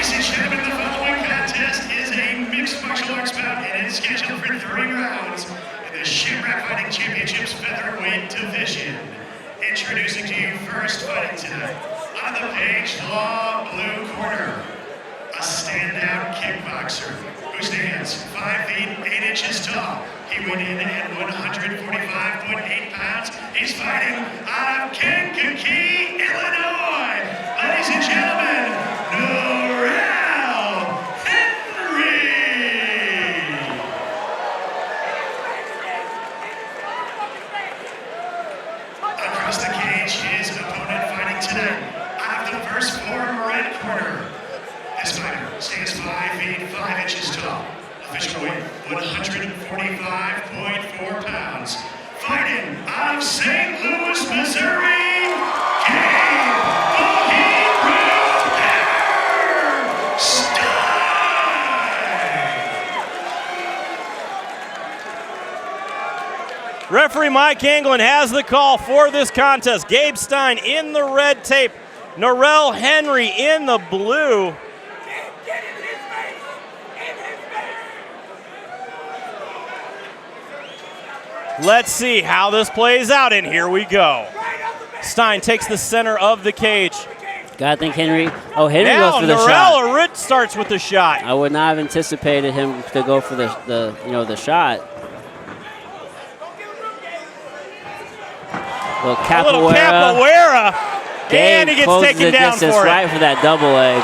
Ladies and gentlemen, the following contest is a mixed martial arts bout and it's scheduled for 3 rounds in the Shamrock Fighting Championships featherweight division. Introducing to you first fighting tonight, on the page, law blue corner, a standout kickboxer who stands 5 feet 8 inches tall. He went in at 145.8 pounds. He's fighting out of Kankakee, Illinois. Ladies and gentlemen, Nuriel Henry. Across the cage, his opponent fighting tonight, out of the first floor red corner. This fighter stands 5 feet 5 inches tall. Official weight, 145.4 pounds. Fighting out of St. Louis, Missouri, Gabe Stein. Referee Mike Anglin has the call for this contest. Gabe Stein in the red tape. Nuriel Henry in the blue. Let's see how this plays out, and here we go. Stein takes the center of the cage. Gotta think Henry. Oh, Henry goes for the Nuriel shot. Nuriel starts with the shot. I would not have anticipated him to go for the shot. A little capoeira. And he gets taken down for it. Right for that double leg.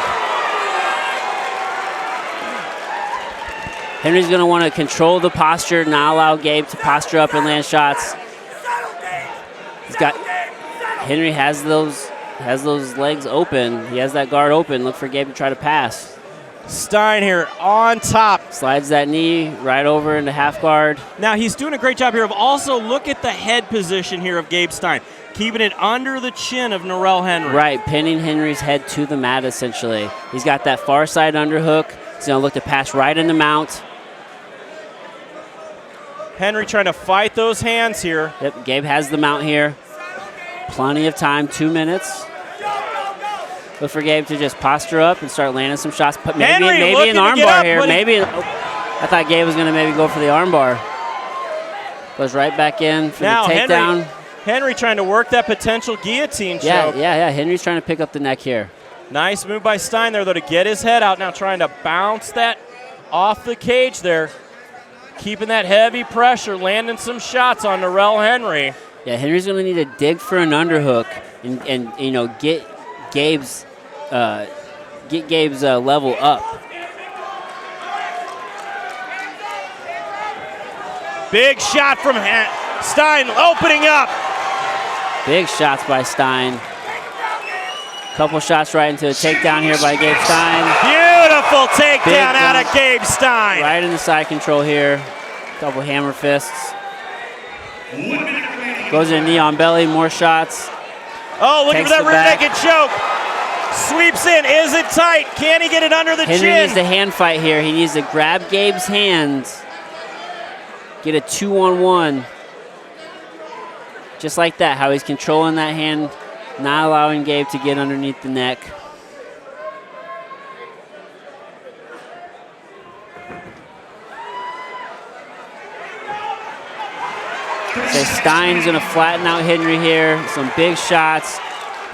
Henry's going to want to control the posture, not allow Gabe to posture up and land shots. Henry has those legs open. He has that guard open. Look for Gabe to try to pass. Stein here on top. Slides that knee right over into half guard. Now he's doing a great job here of also look at the head position here of Gabe Stein. Keeping it under the chin of Nuriel Henry. Right, pinning Henry's head to the mat essentially. He's got that far side underhook. He's going to look to pass right into mount. Henry trying to fight those hands here. Yep, Gabe has the mount here. Plenty of time, 2 minutes. Look for Gabe to just posture up and start landing some shots. Maybe an armbar here. I thought Gabe was going to maybe go for the armbar. Goes right back in for the takedown. Henry trying to work that potential guillotine choke. Yeah. Henry's trying to pick up the neck here. Nice move by Stein there, though, to get his head out. Now trying to bounce that off the cage there. Keeping that heavy pressure, landing some shots on Nuriel Henry. Yeah, Henry's going to need to dig for an underhook and get Gabe's level up. Big shot from Stein, opening up. Big shots by Stein. Couple shots right into a takedown here by Gabe Stein. Beautiful takedown out of Gabe Stein. Right in the side control here. Couple hammer fists. Goes in knee on belly, more shots. Oh, look at that rear naked choke. Sweeps in, is it tight? Can he get it under the chin? Henry needs to hand fight here. He needs to grab Gabe's hands. Get a 2-on-1. Just like that, how he's controlling that hand, not allowing Gabe to get underneath the neck. So Stein's going to flatten out Henry here. Some big shots.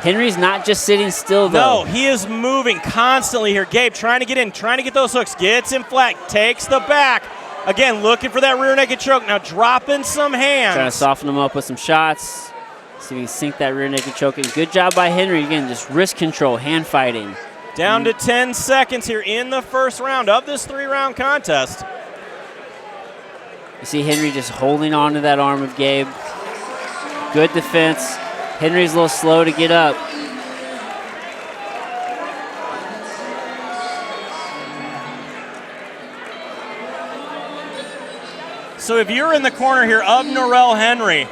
Henry's not just sitting still, though. No, he is moving constantly here. Gabe trying to get in, trying to get those hooks. Gets him flat, takes the back. Again, looking for that rear naked choke. Now dropping some hands. Trying to soften him up with some shots. See if he can sink that rear naked choke in. Good job by Henry. Again, just wrist control, hand fighting. Down to 10 seconds here in the first round of this 3-round contest. You see Henry just holding on to that arm of Gabe. Good defense. Henry's a little slow to get up. So if you're in the corner here of Nuriel Henry,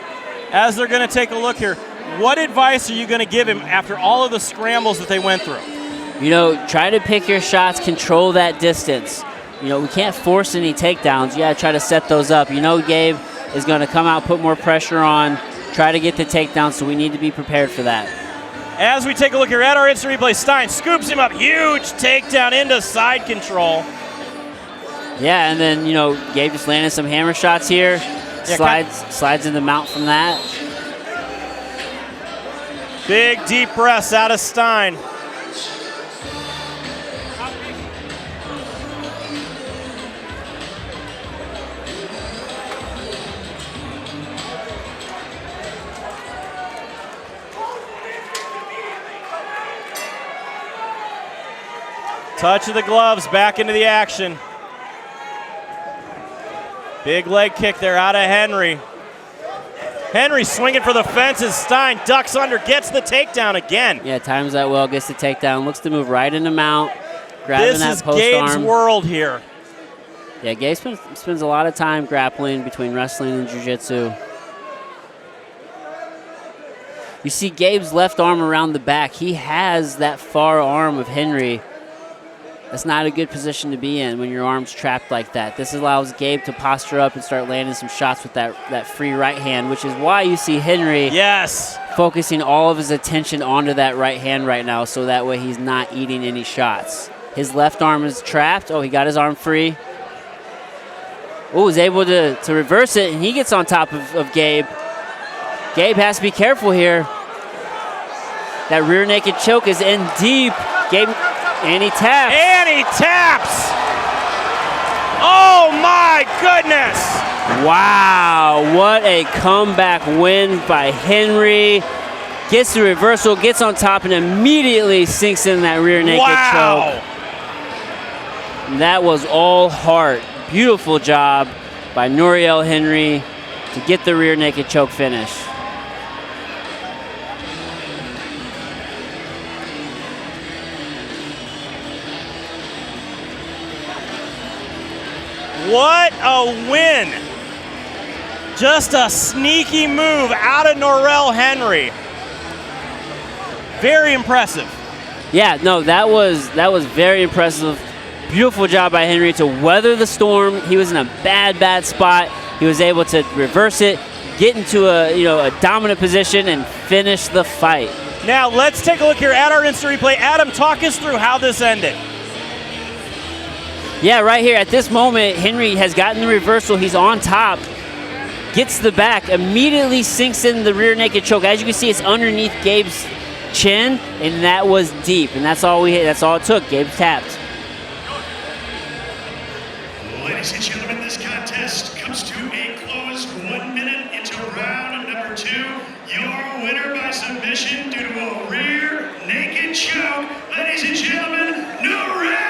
as they're going to take a look here, what advice are you going to give him after all of the scrambles that they went through? Try to pick your shots, control that distance. We can't force any takedowns. You got to try to set those up. Gabe is going to come out, put more pressure on, try to get the takedown, so we need to be prepared for that. As we take a look here at our instant replay, Stein scoops him up. Huge takedown into side control. Yeah, and then, you know, Gabe just landed some hammer shots here. Slides in the mount from that. Big deep breaths out of Stein. Touch of the gloves, back into the action. Big leg kick there out of Henry. Henry swinging for the fences. Stein ducks under, gets the takedown again. Yeah, times that well, gets the takedown. Looks to move right in the mount, grabbing that post arm. This is Gabe's world here. Yeah, Gabe spends a lot of time grappling between wrestling and jiu-jitsu. You see Gabe's left arm around the back. He has that far arm of Henry. That's not a good position to be in when your arm's trapped like that. This allows Gabe to posture up and start landing some shots with that free right hand, which is why you see Henry focusing all of his attention onto that right hand right now, so that way he's not eating any shots. His left arm is trapped. Oh, he got his arm free. Oh, he's able to reverse it, and he gets on top of Gabe. Gabe has to be careful here. That rear naked choke is in deep. Gabe... And he taps. And he taps. Oh, my goodness. Wow, what a comeback win by Henry. Gets the reversal, gets on top, and immediately sinks in that rear naked choke. That was all heart. Beautiful job by Nuriel Henry to get the rear naked choke finish. What a win. Just a sneaky move out of Nuriel Henry. Very impressive. Yeah, no, that was very impressive. Beautiful job by Henry to weather the storm. He was in a bad spot. He was able to reverse it, get into a dominant position, and finish the fight. Now let's take a look here at our instant replay. Adam, talk us through how this ended. Yeah, right here at this moment, Henry has gotten the reversal. He's on top, gets the back, immediately sinks in the rear naked choke. As you can see, it's underneath Gabe's chin, and that was deep. And that's all that's all it took. Gabe tapped. Ladies and gentlemen, this contest comes to a close 1 minute into round number 2. Your winner by submission due to a rear naked choke, ladies and gentlemen, Nuriel.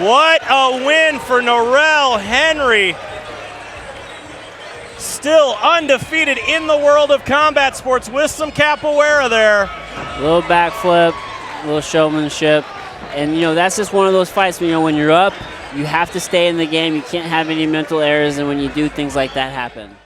What a win for Nuriel Henry. Still undefeated in the world of combat sports with some capoeira there. A little backflip, a little showmanship. And, that's just one of those fights, when you're up, you have to stay in the game. You can't have any mental errors, and when you do, things like that happen.